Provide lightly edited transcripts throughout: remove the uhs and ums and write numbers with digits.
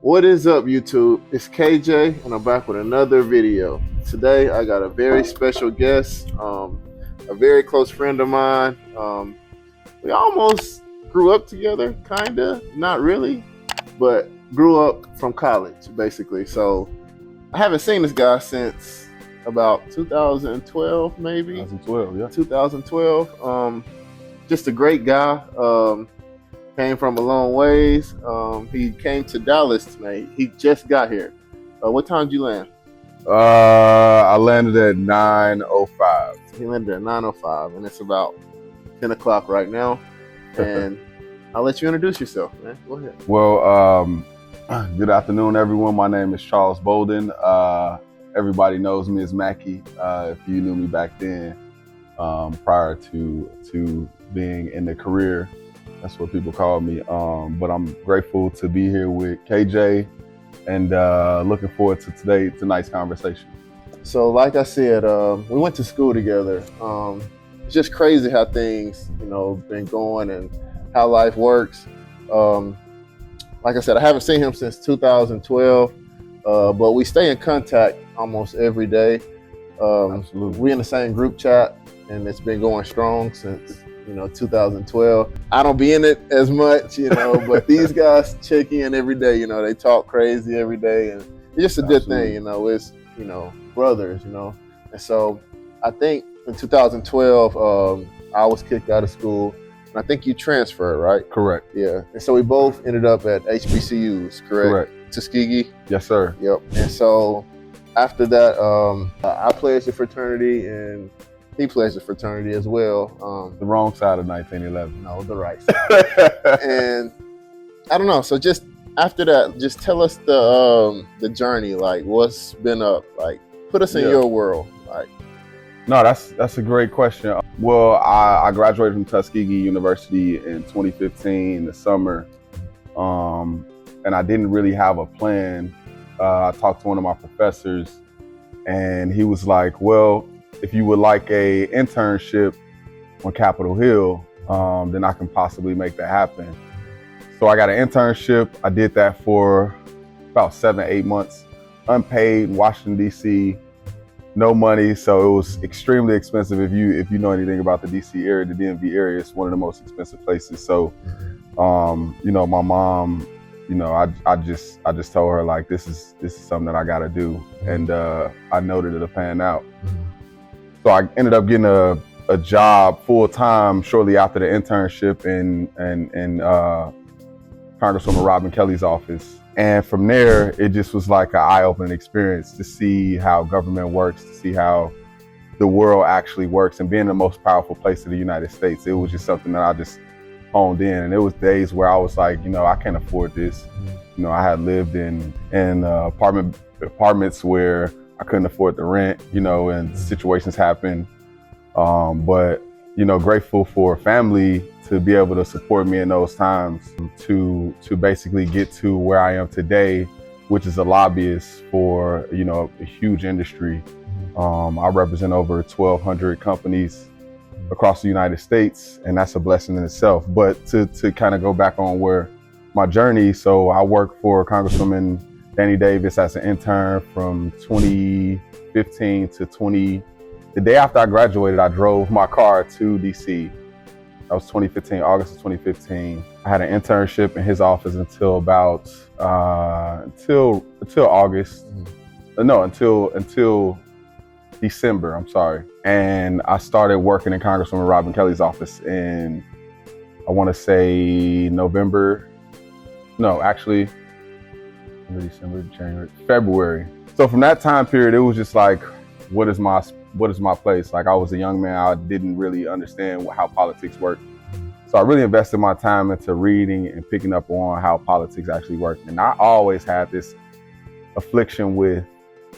What is up, YouTube? It's KJ, and I'm back with another video. Today, I got a very special guest, a very close friend of mine. We almost grew up together, kinda, not really, but grew up from college, basically. So I haven't seen this guy since about 2012, maybe. 2012, yeah. 2012. Just a great guy. Came from a long ways. He came to Dallas tonight. He just got here. What time did you land? I landed at 9:05. He landed at 9:05, and it's about 10 o'clock right now. And I'll let you introduce yourself, man. Go ahead. Well, good afternoon, everyone. My name is Charles Bolden. Everybody knows me as Mackie. If you knew me back then, prior to being in the career, that's what people call me. But I'm grateful to be here with KJ and looking forward to tonight's conversation. So like I said, we went to school together. It's just crazy how things, been going and how life works. Like I said, I haven't seen him since 2012, but we stay in contact almost every day. Absolutely. We're in the same group chat, and it's been going strong since 2012. I don't be in it as much, but these guys check in every day. They talk crazy every day, and it's just a good thing. It's brothers, and so I think in 2012 I was kicked out of school, and I think you transferred, right? Correct. Yeah, and so we both ended up at HBCUs, correct? Correct. Tuskegee. Yes, sir. Yep. And so after that, I pledged a fraternity, and he pledged a fraternity as well. The wrong side of 1911. No, the right side. And I don't know. So just after that, just tell us the journey. Like, what's been up? Like, put us in your world. Like, no, that's a great question. Well, I graduated from Tuskegee University in 2015, the summer, and I didn't really have a plan. I talked to one of my professors, and he was like, "Well, if you would like a internship on Capitol Hill, then I can possibly make that happen." So I got an internship. I did that for about 7-8 months, unpaid, in Washington, D.C., no money. So it was extremely expensive. If you know anything about the D.C. area, the DMV area, it's one of the most expensive places. So, my mom, I just told her, like, this is something that I got to do. And I know that it'll pan out. So I ended up getting a job full time shortly after the internship in Congresswoman Robin Kelly's office. And from there, it just was like an eye-opening experience to see how government works, to see how the world actually works, and being the most powerful place in the United States. It was just something that I just honed in. And there was days where I was like, I can't afford this. I had lived in apartments where I couldn't afford the rent, and situations happen. But, grateful for family to be able to support me in those times to basically get to where I am today, which is a lobbyist for, a huge industry. I represent over 1,200 companies across the United States, and that's a blessing in itself. But to kind of go back on where my journey, so I worked for Congresswoman Danny Davis as an intern from 2015 to the day after I graduated, I drove my car to DC. That was 2015, August of 2015. I had an internship in his office until about, until August. No, until December, I'm sorry. And I started working in Congresswoman Robin Kelly's office in, I want to say December, January, February. So from that time period, it was just like, what is my place? Like, I was a young man, I didn't really understand how politics work. So I really invested my time into reading and picking up on how politics actually work. And I always had this affliction with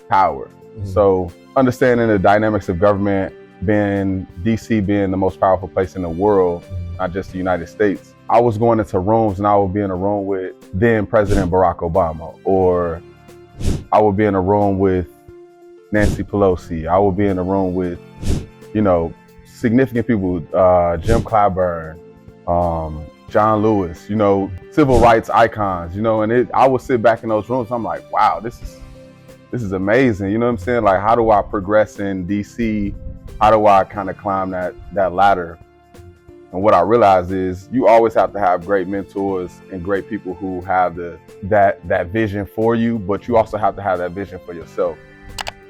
power. So understanding the dynamics of government, DC being the most powerful place in the world, not just the United States. I was going into rooms and I would be in a room with then President Barack Obama, or I would be in a room with Nancy Pelosi. I would be in a room with, significant people, Jim Clyburn, John Lewis, civil rights icons, and I would sit back in those rooms. I'm like, wow, this is amazing. You know what I'm saying? Like, how do I progress in DC? How do I kind of climb that ladder? And what I realized is you always have to have great mentors and great people who have that vision for you, but you also have to have that vision for yourself.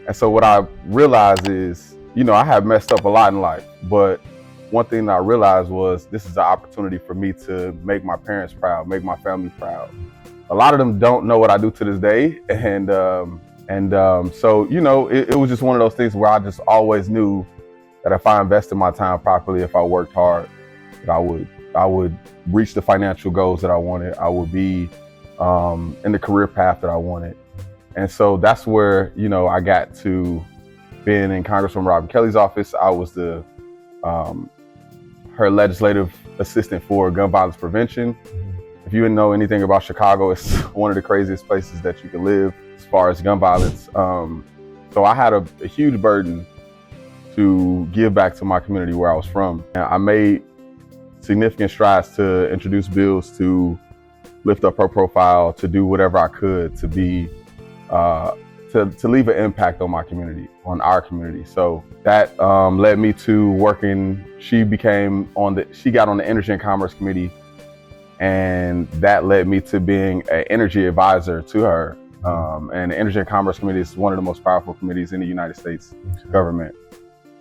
And so what I realized is, I have messed up a lot in life, but one thing that I realized was this is an opportunity for me to make my parents proud, make my family proud. A lot of them don't know what I do to this day. So, it was just one of those things where I just always knew that if I invested my time properly, if I worked hard, that I would reach the financial goals that I wanted. I would be in the career path that I wanted. And so that's where, I got to being in Congresswoman Robin Kelly's office. I was her legislative assistant for gun violence prevention. If you didn't know anything about Chicago, it's one of the craziest places that you can live as far as gun violence. So I had a huge burden to give back to my community where I was from. And I made significant strides to introduce bills to lift up her profile, to do whatever I could to be to leave an impact on my community, on our community. So that led me to working. She got on the Energy and Commerce Committee, and that led me to being an energy advisor to her. And the Energy and Commerce Committee is one of the most powerful committees in the United States government.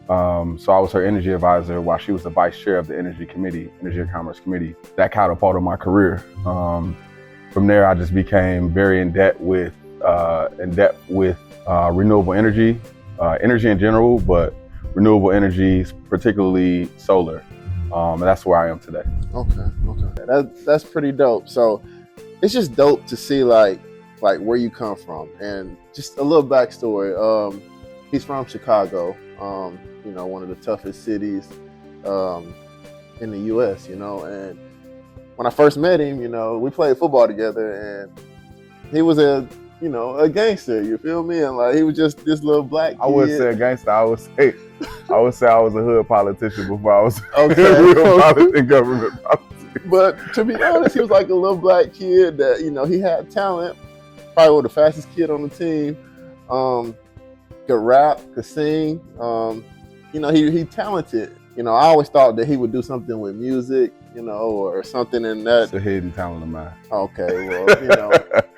So I was her energy advisor while she was the vice chair of the Energy and Commerce Committee. That catapulted my career. From there, I just became very in depth with renewable energy, energy in general, but renewable energy, particularly solar. And that's where I am today. Okay. That's pretty dope. So it's just dope to see like where you come from, and just a little backstory. He's from Chicago, one of the toughest cities in the U.S. And when I first met him, we played football together, and he was a gangster, you feel me? And like, he was just this little black kid. I wouldn't say a gangster. I would say I was a hood politician before I was in government politics. But to be honest, he was like a little black kid that, he had talent. Probably was the fastest kid on the team. Could rap, could sing. He talented. I always thought that he would do something with music, or something in that. It's a hidden talent of mine. Okay, well,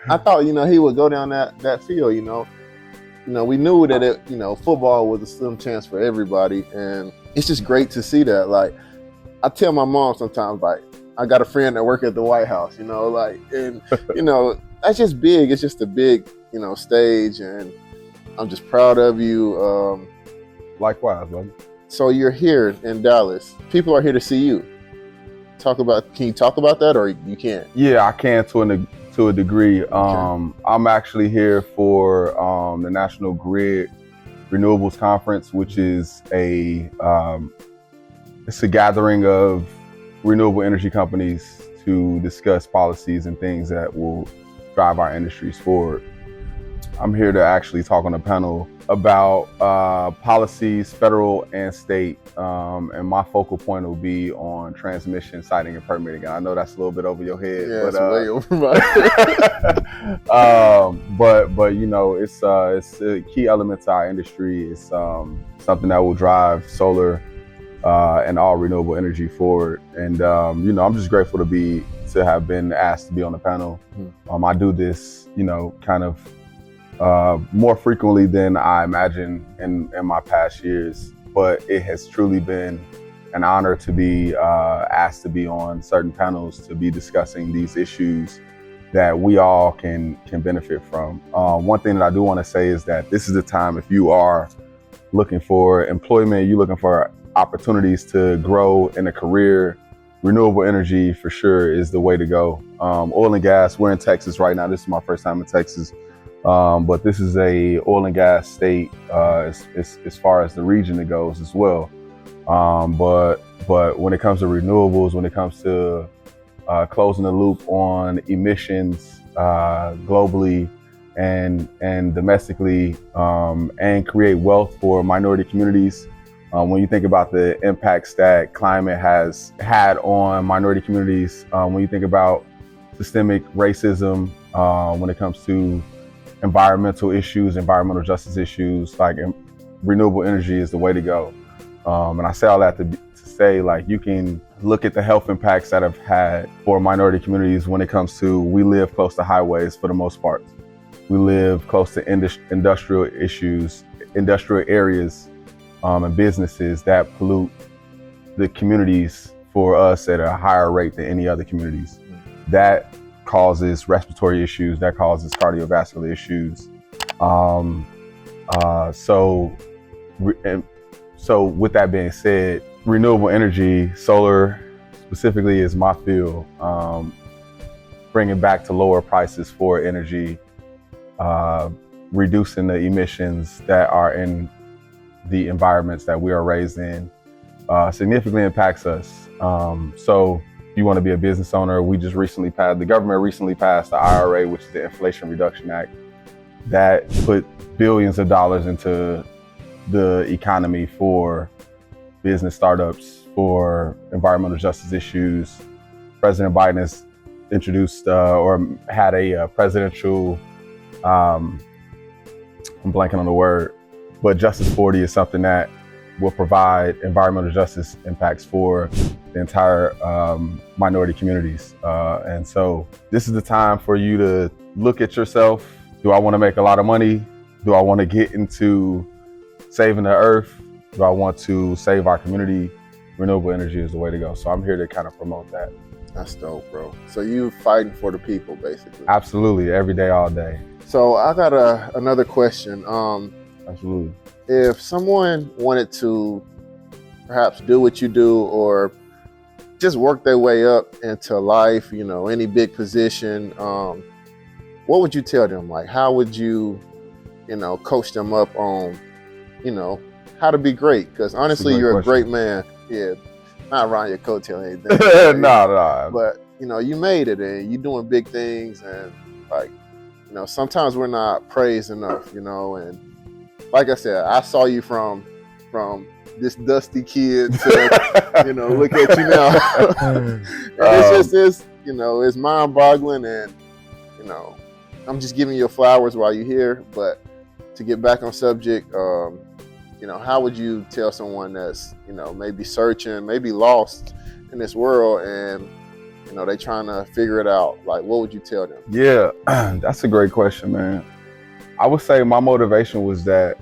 I thought, he would go down that field, we knew that football was a slim chance for everybody, and it's just great to see that. Like, I tell my mom sometimes, like, I got a friend that work at the White House, and that's just big. It's just a big, stage, and I'm just proud of you. Likewise, brother. So you're here in Dallas. People are here to see you. Can you talk about that, or you can't? Yeah, I can to a degree. Okay. I'm actually here for the National Grid Renewables Conference, which is it's a gathering of renewable energy companies to discuss policies and things that will drive our industries forward. I'm here to actually talk on a panel about policies, federal and state, and my focal point will be on transmission, siting, and permitting. And I know that's a little bit over your head, yeah, but it's way over my head. but it's a key element to our industry. It's something that will drive solar and all renewable energy forward. And I'm just grateful to have been asked to be on the panel. I do this, kind of more frequently than I imagined in my past years, but it has truly been an honor to be asked to be on certain panels to be discussing these issues that we all can benefit from. One thing that I do want to say is that this is the time, if you are looking for employment, you're looking for opportunities to grow in a career, renewable energy for sure is the way to go. Oil and gas, we're in Texas right now. This is my first time in Texas. But this is a oil and gas state as far as the region it goes as well. But when it comes to renewables, when it comes to closing the loop on emissions globally and domestically, and create wealth for minority communities, When you think about the impacts that climate has had on minority communities, when you think about systemic racism, when it comes to environmental issues, environmental justice issues, like renewable energy is the way to go. And I say all that to say, like, you can look at the health impacts that have had for minority communities when it comes to, we live close to highways for the most part. We live close to industrial issues, industrial areas, and businesses that pollute the communities for us at a higher rate than any other communities. That causes respiratory issues, that causes cardiovascular issues. So with that being said, renewable energy, solar specifically, is my field. Bringing back to lower prices for energy, reducing the emissions that are in the environments that we are raised in, significantly impacts us. So if you want to be a business owner, the government recently passed the IRA, which is the Inflation Reduction Act, that put billions of dollars into the economy for business startups, for environmental justice issues. President Biden has introduced or had a presidential, I'm blanking on the word, but Justice 40 is something that will provide environmental justice impacts for the entire minority communities. And so this is the time for you to look at yourself. Do I want to make a lot of money? Do I want to get into saving the earth? Do I want to save our community? Renewable energy is the way to go. So I'm here to kind of promote that. That's dope, bro. So you fighting for the people, basically. Absolutely, every day, all day. So I got another question. Absolutely. If someone wanted to perhaps do what you do, or just work their way up into life, any big position, what would you tell them? Like, how would you, coach them up on, how to be great? Because honestly, you're a great man. Yeah, not around your coattail or anything. No. But, you made it, and you're doing big things, and like, sometimes we're not praised enough, and like I said, I saw you from this dusty kid to, look at you now. And it's just, it's mind-boggling, and, I'm just giving you flowers while you're here. But to get back on subject, how would you tell someone that's, maybe searching, maybe lost in this world, and, they trying to figure it out? Like, what would you tell them? Yeah, that's a great question, man. I would say my motivation was that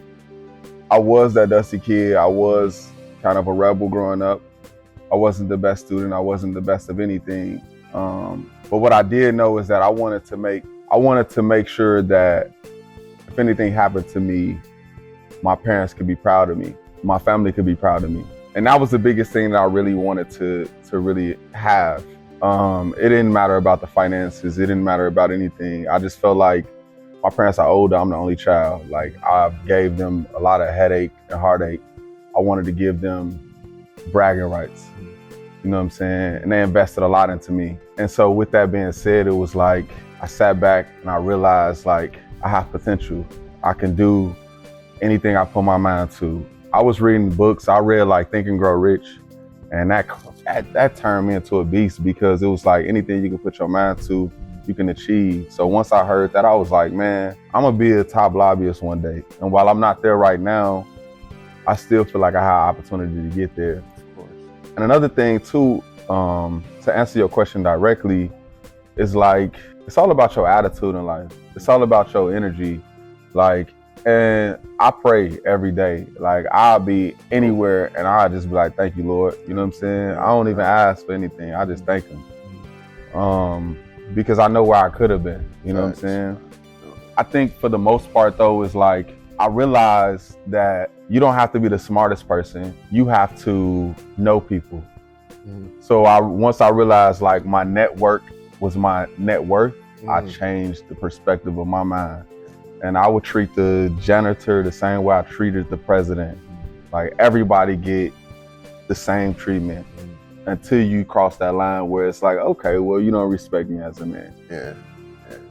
I was that dusty kid. I was kind of a rebel growing up. I wasn't the best student. I wasn't the best of anything. But what I did know is that I wanted to make sure that if anything happened to me, my parents could be proud of me. My family could be proud of me. And that was the biggest thing that I really wanted to really have. It didn't matter about the finances. It didn't matter about anything. I just felt like my parents are older. I'm the only child. Like, I gave them a lot of headache and heartache. I wanted to give them bragging rights. You know what I'm saying? And they invested a lot into me. And so with that being said, it was like, I sat back and I realized, like, I have potential. I can do anything I put my mind to. I was reading books. I read like Think and Grow Rich. And that turned me into a beast, because it was like, anything you can put your mind to, you can achieve. So once I heard that, I was like, man, I'm gonna be a top lobbyist one day. And while I'm not there right now, I still feel like I have opportunity to get there. Of course. And another thing too, to answer your question directly, is like, it's all about your attitude in life. It's all about your energy. Like, and I pray every day. Like, I'll be anywhere and I'll just be like, thank you, Lord. You know what I'm saying? I don't even ask for anything. I just thank him. Because I know where I could have been. You know what I'm saying? I think for the most part though, is like, I realized that you don't have to be the smartest person. You have to know people. So once I realized like my network was my net worth, I changed the perspective of my mind. And I would treat the janitor the same way I treated the president. Like, everybody get the same treatment until you cross that line where it's like, okay, well, you don't respect me as a man. Yeah.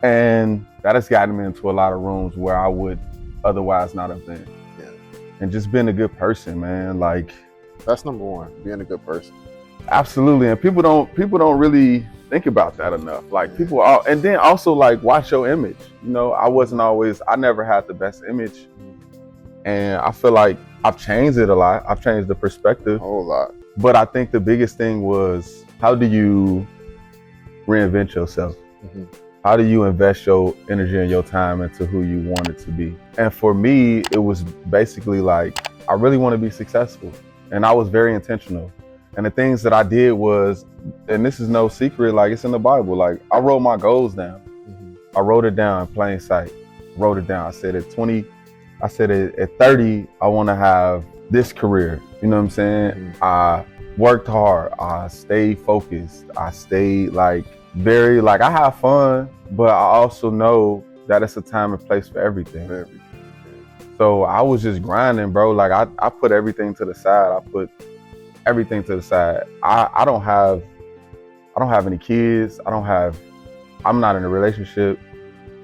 And that has gotten me into a lot of rooms where I would otherwise not have been. Yeah. and just being a good person, man. Like, That's number one, being a good person. absolutely. And people don't really think about that enough. Like, people are, and then also like watch your image. You know, I never had the best image. And I feel like I've changed it a lot. I've changed the perspective. A whole lot. But I think the biggest thing was, how do you reinvent yourself? Mm-hmm. How do you invest your energy and your time into who you want it to be? And for me, it was basically like, I really want to be successful. And I was very intentional. And the things that I did was, and this is no secret, like it's in the Bible, like I wrote my goals down. Mm-hmm. I wrote it down in plain sight. Wrote it down. I said at 30, I want to have this career. You know what I'm saying? Mm-hmm. I worked hard. I stayed focused. I stayed like I have fun, but I also know that it's a time and place for everything. So I was just grinding, bro. Like I put everything to the side. I don't have any kids. I'm not in a relationship.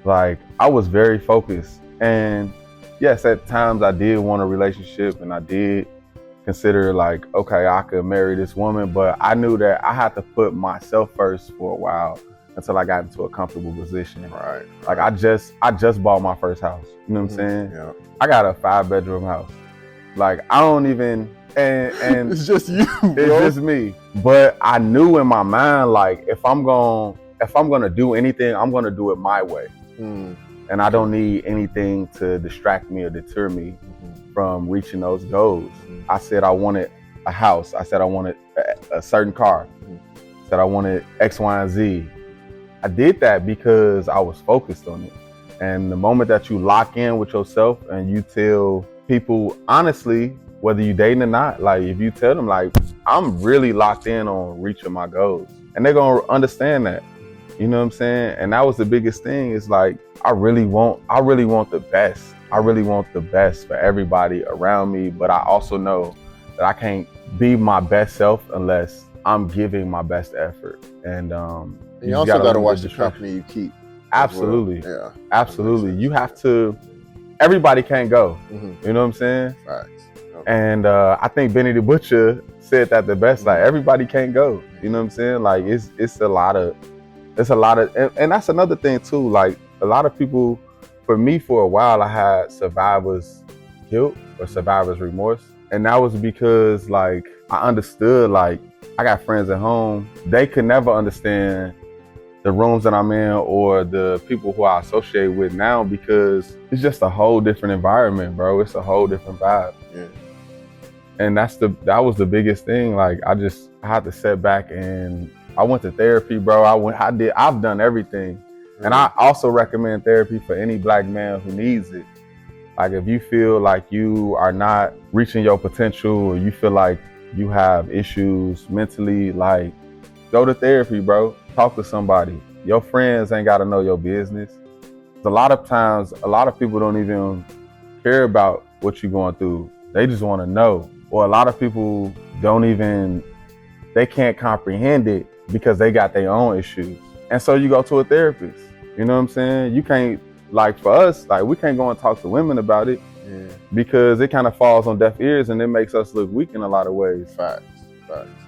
Like, I was very focused. And yes, at times I did want a relationship and I did consider like, okay, I could marry this woman, but I knew that I had to put myself first for a while until I got into a comfortable position. Right. Like I just bought my first house. You know what I'm saying? Yeah. I got a 5-bedroom house. Like I don't even, and it's just you, bro. It's just me. But I knew in my mind, like if I'm gonna do anything, I'm gonna do it my way. And I don't need anything to distract me or deter me from reaching those goals. I said I wanted a house. I said I wanted a certain car. I said I wanted X, Y, and Z. I did that because I was focused on it. And the moment that you lock in with yourself and you tell people honestly, whether you dating or not, like if you tell them like, I'm really locked in on reaching my goals, and they're gonna understand that. You know what I'm saying? And that was the biggest thing, is like, I really want the best. I really want the best for everybody around me, but I also know that I can't be my best self unless I'm giving my best effort. And you also got to watch the company you keep. Absolutely. Well. Yeah. Absolutely. You have to, everybody can't go. You know what I'm saying? Right. Okay. And I think Benny the Butcher said that the best, like everybody can't go. You know what I'm saying? Like it's a lot of, and that's another thing too. Like a lot of people, for me, for a while, I had survivor's guilt or survivor's remorse. And that was because like, I understood, like I got friends at home, they could never understand the rooms that I'm in or the people who I associate with now, because it's just a whole different environment, bro. It's a whole different vibe. Yeah. And that was the biggest thing. Like I had to sit back, and I went to therapy, bro. I've done everything. And I also recommend therapy for any Black man who needs it. Like if you feel like you are not reaching your potential, or you feel like you have issues mentally, like go to therapy, bro. Talk to somebody. Your friends ain't gotta know your business. A lot of times, a lot of people don't even care about what you're going through. They just wanna know. Or a lot of people they can't comprehend it because they got their own issues. And so you go to a therapist. You know what I'm saying? You can't, like for us, like we can't go and talk to women about it because it kind of falls on deaf ears and it makes us look weak in a lot of ways. Facts.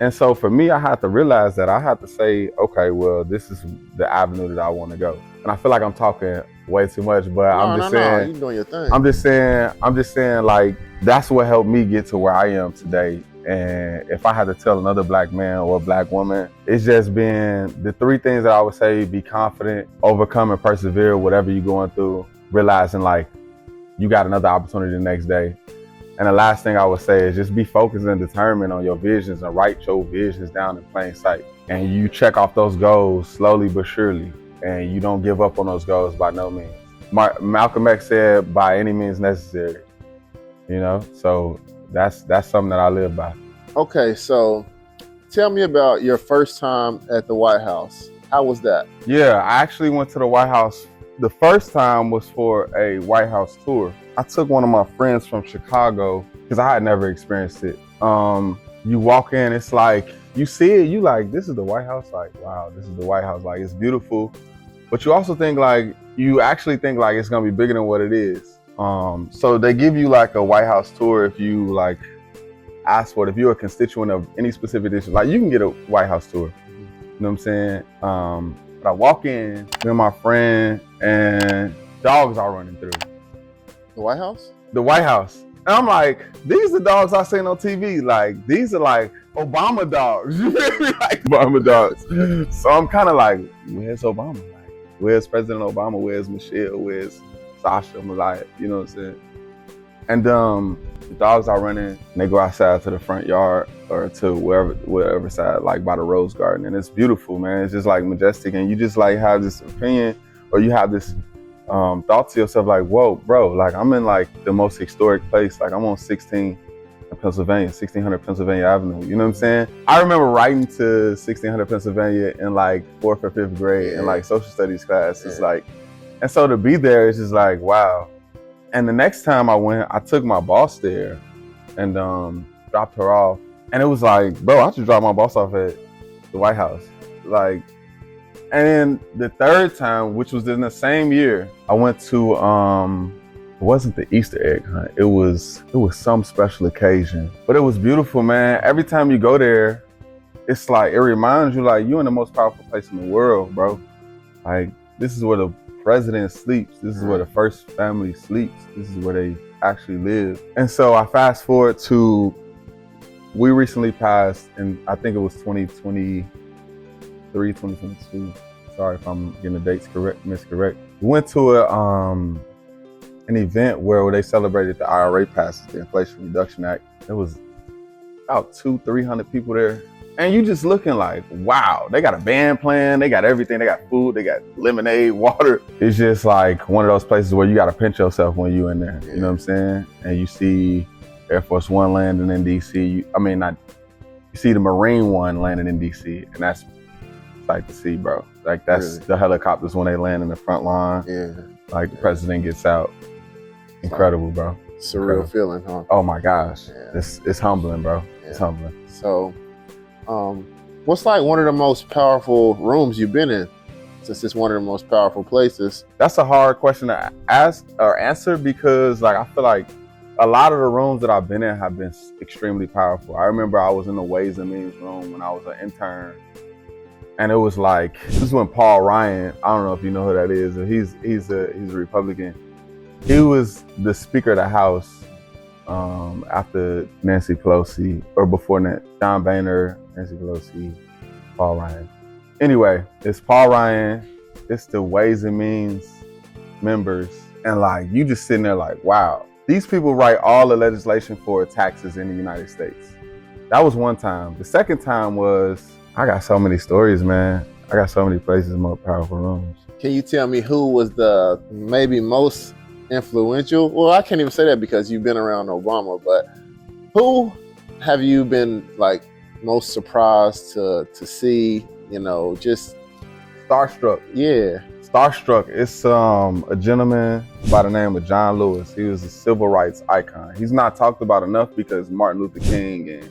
And so for me, I had to realize that I had to say, okay, well, this is the avenue that I want to go. And I feel like I'm talking way too much, but I'm just saying, you're doing your thing. I'm just saying like, that's what helped me get to where I am today. And if I had to tell another Black man or a Black woman, it's just been the 3 things that I would say: be confident, overcome and persevere, whatever you're going through, realizing like you got another opportunity the next day. And the last thing I would say is just be focused and determined on your visions, and write your visions down in plain sight. And you check off those goals slowly but surely, and you don't give up on those goals by no means. Malcolm X said, by any means necessary, you know? So that's something that I live by. Okay, so tell me about your first time at the White House. How was that? Yeah, I actually went to the White House. The first time was for a White House tour. I took one of my friends from Chicago because I had never experienced it. You walk in, it's like, you see it, you like, this is the White House? Like, wow, this is the White House. Like, it's beautiful. But you also think like, you actually think like it's gonna be bigger than what it is. So they give you like a White House tour if you like ask for it. If you're a constituent of any specific district, like you can get a White House tour. You know what I'm saying? But I walk in, me and my friend, and dogs are running through The White House? the White House. And I'm like, these are dogs I seen on TV. Like, these are like Obama dogs. You feel me? Like Obama dogs. So I'm kind of like, where's Obama? Like, where's President Obama? Where's Michelle? Where's Sasha? Malaya? You know what I'm saying? And the dogs are running, and they go outside to the front yard or to wherever side, like by the Rose Garden. And it's beautiful, man. It's just like majestic. And you just like have this opinion, or you have this thought to yourself like, whoa, bro, like I'm in like the most historic place. Like I'm on 1600 Pennsylvania Avenue. You know what I'm saying? I remember writing to 1600 Pennsylvania in like 4th or 5th grade in like social studies class. It's like, and so to be there, it's just like, wow. And the next time I went, I took my boss there and dropped her off. And it was like, bro, I should drop my boss off at the White House. Like, and then the third time, which was in the same year, I went to, it wasn't the Easter egg hunt. It was some special occasion, but it was beautiful, man. Every time you go there, it's like, it reminds you like you're in the most powerful place in the world, bro. Like, this is where the president sleeps. This is where the first family sleeps. This is where they actually live. And so I fast forward to, we recently passed, and I think it was 2023, 2022. Sorry if I'm getting the dates miscorrect. We went to an event where they celebrated the IRA passage, the Inflation Reduction Act. There was about 200-300 people there. And you just looking like, wow, they got a band playing, they got everything, they got food, they got lemonade, water. It's just like one of those places where you got to pinch yourself when you in there, you know what I'm saying? And you see Air Force One landing in DC. You see the Marine One landing in DC, and that's like to see, bro. Like that's the helicopters when they land in the front line. Like the president gets out. Incredible, bro. Surreal feeling, huh? Oh my gosh. It's humbling, bro. It's humbling. So, what's like one of the most powerful rooms you've been in, since it's one of the most powerful places? That's a hard question to ask or answer, because like I feel like a lot of the rooms that I've been in have been extremely powerful. I remember I was in the Ways and Means room when I was an intern, and it was like, this is when Paul Ryan, I don't know if you know who that is, he's a Republican. He was the Speaker of the House after Nancy Pelosi, or before that, John Boehner, Nancy Pelosi, Paul Ryan. Anyway, it's Paul Ryan, it's the Ways and Means members, and like you just sitting there like, wow, these people write all the legislation for taxes in the United States. That was one time. The second time was, I got so many stories, man. I got so many places, more powerful rooms. Can you tell me who was the maybe most influential? Well, I can't even say that because you've been around Obama, but who have you been like most surprised to see, you know, just starstruck? Yeah. Starstruck. It's a gentleman by the name of John Lewis. He was a civil rights icon. He's not talked about enough because Martin Luther King and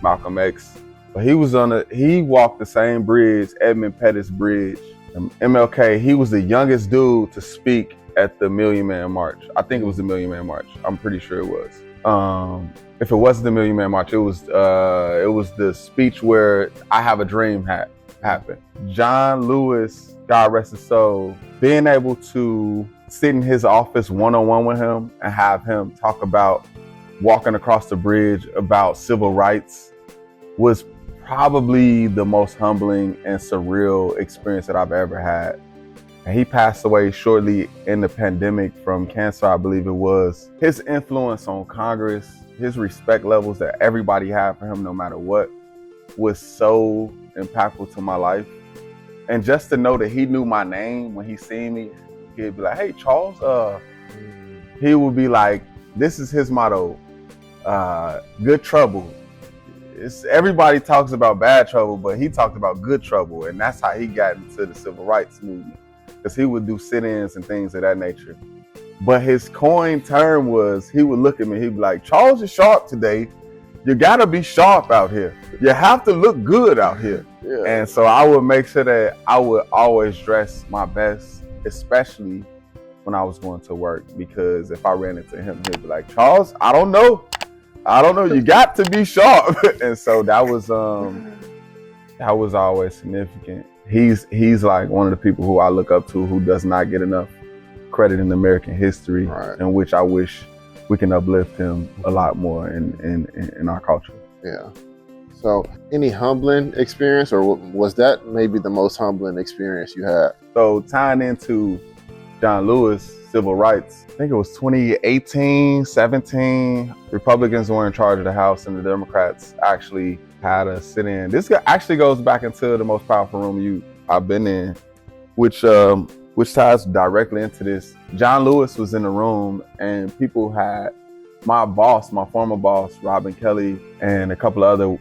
Malcolm X, but he walked the same bridge, Edmund Pettus Bridge. MLK, he was the youngest dude to speak at the Million Man March. I think it was the Million Man March. I'm pretty sure it was. If it wasn't the Million Man March, it was the speech where I Have a Dream happened. John Lewis, God rest his soul, being able to sit in his office one-on-one with him and have him talk about walking across the bridge about civil rights was probably the most humbling and surreal experience that I've ever had. And he passed away shortly in the pandemic from cancer, I believe it was. His influence on Congress, his respect levels that everybody had for him no matter what, was so impactful to my life. And just to know that he knew my name when he seen me, he'd be like, hey, Charles, he would be like, this is his motto, good trouble. Everybody talks about bad trouble, but he talked about good trouble, and that's how he got into the civil rights movement, because he would do sit-ins and things of that nature. But his coined term was, he would look at me, he'd be like, Charles is sharp today. You gotta be sharp out here. You have to look good out here. Yeah. And so I would make sure that I would always dress my best, especially when I was going to work, because if I ran into him, he'd be like, Charles, I don't know, you got to be sharp. And so that was always significant. He's like one of the people who I look up to, who does not get enough credit in American history, Right. in which I wish we can uplift him a lot more in our culture. Yeah. So any humbling experience, or was that maybe the most humbling experience you had? So tying into John Lewis, civil rights, I think it was 2018, 17, Republicans were in charge of the House and the Democrats actually had a sit-in. This actually goes back into the most powerful room I've been in, which ties directly into this. John Lewis was in the room, and people had my former boss, Robin Kelly, and a couple of other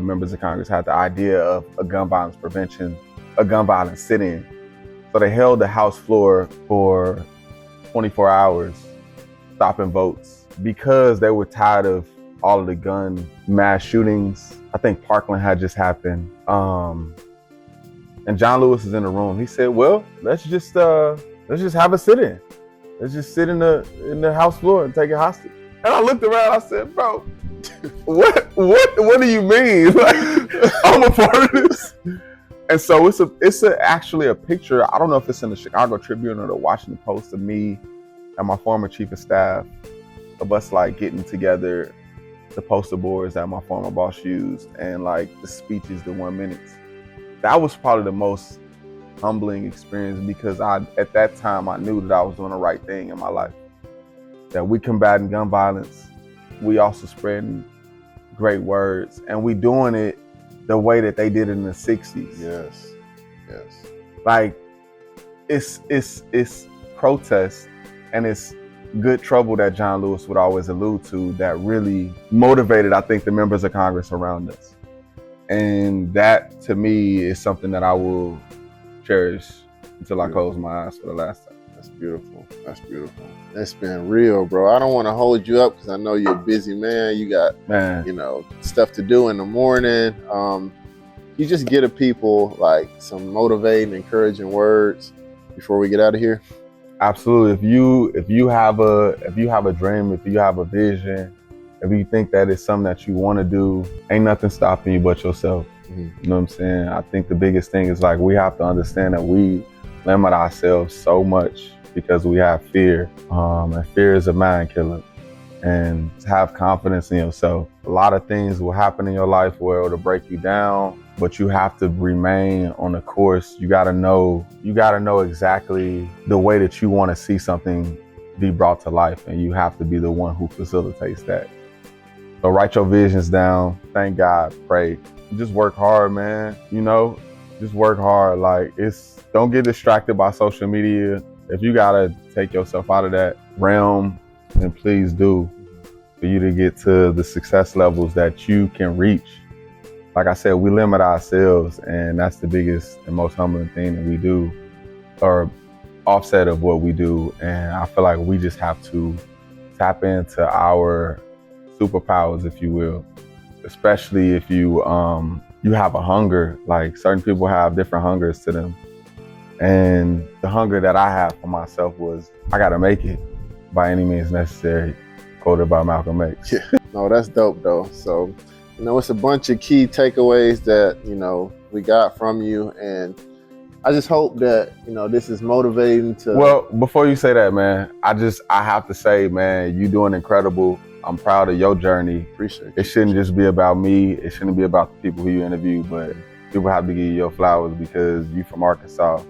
members of Congress had the idea of a gun violence sit-in. So they held the House floor for 24 hours, stopping votes, because they were tired of all of the gun mass shootings. I think Parkland had just happened. And John Lewis is in the room. He said, well, let's just have a sit-in. Let's just sit in the House floor and take it hostage. And I looked around, I said, bro, what do you mean? Like, I'm a part of this. And so it's actually a picture. I don't know if it's in the Chicago Tribune or the Washington Post, of me and my former chief of staff, of us like getting together the poster boards that my former boss used, and like the speeches, the 1 minutes. That was probably the most humbling experience, because at that time I knew that I was doing the right thing in my life. That we combating gun violence, we also spreading great words, and we doing it the way that they did it in the 60s. Yes. Like it's protest, and it's good trouble that John Lewis would always allude to, that really motivated, I think, the members of Congress around us. And that, to me, is something that I will cherish until I close my eyes for the last time. That's beautiful. It's been real, bro. I don't want to hold you up, because I know you're a busy man. You got, stuff to do in the morning. You just get to people like some motivating, encouraging words before we get out of here. Absolutely. If you have a dream, if you have a vision, if you think that it's something that you want to do, ain't nothing stopping you but yourself. Mm-hmm. You know what I'm saying? I think the biggest thing is, like, we have to understand that we limit ourselves so much because we have fear. And fear is a mind killer. And to have confidence in yourself. A lot of things will happen in your life where it'll break you down, but you have to remain on the course. You gotta know exactly the way that you want to see something be brought to life, and you have to be the one who facilitates that. So write your visions down, thank God, pray. Just work hard, man. Just work hard. Like, don't get distracted by social media. If you gotta take yourself out of that realm, then please do, for you to get to the success levels that you can reach. Like I said, we limit ourselves, and that's the biggest and most humbling thing that we do, or offset of what we do. And I feel like we just have to tap into our superpowers, if you will, especially if you have a hunger. Like, certain people have different hungers to them. And the hunger that I have for myself was, I gotta make it by any means necessary, quoted by Malcolm X. Yeah. No, that's dope though. So, it's a bunch of key takeaways that, we got from you. And I just hope that, this is motivating to... Well, before you say that, man, I have to say, man, you doing incredible. I'm proud of your journey. Appreciate it. It shouldn't just be about me. It shouldn't be about the people who you interview, but people have to give you your flowers because you from Arkansas.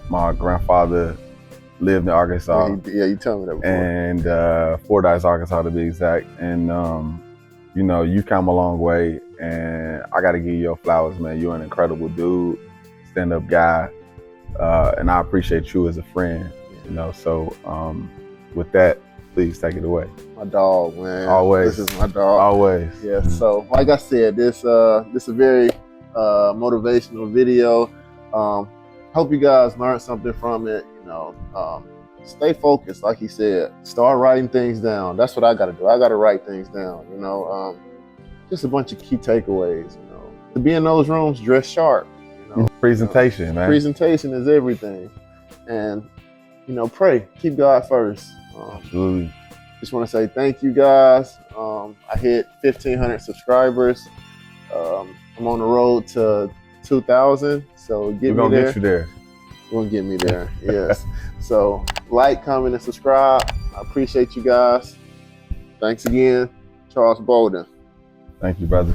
My grandfather lived in Arkansas. Yeah, you told me that before. And Fordyce, Arkansas to be exact. And, you come a long way, and I got to give you your flowers, man. You're an incredible dude, stand-up guy, and I appreciate you as a friend, So with that, please take it away. My dog, man. Always. This is my dog. Always. Yeah, so like I said, this is a very motivational video. Hope you guys learned something from it. Stay focused, like he said. Start writing things down. That's what I got to do. I got to write things down. Just a bunch of key takeaways. To be in those rooms, dress sharp. Presentation, man. Presentation is everything. And pray, keep God first. Absolutely. Just want to say thank you guys. I hit 1,500 subscribers. I'm on the road to 2,000, so We're get me gonna there. get you there. You're gonna get me there, yes. So like, comment, and subscribe. I appreciate you guys. Thanks again, Charles Bolden. Thank you, brother.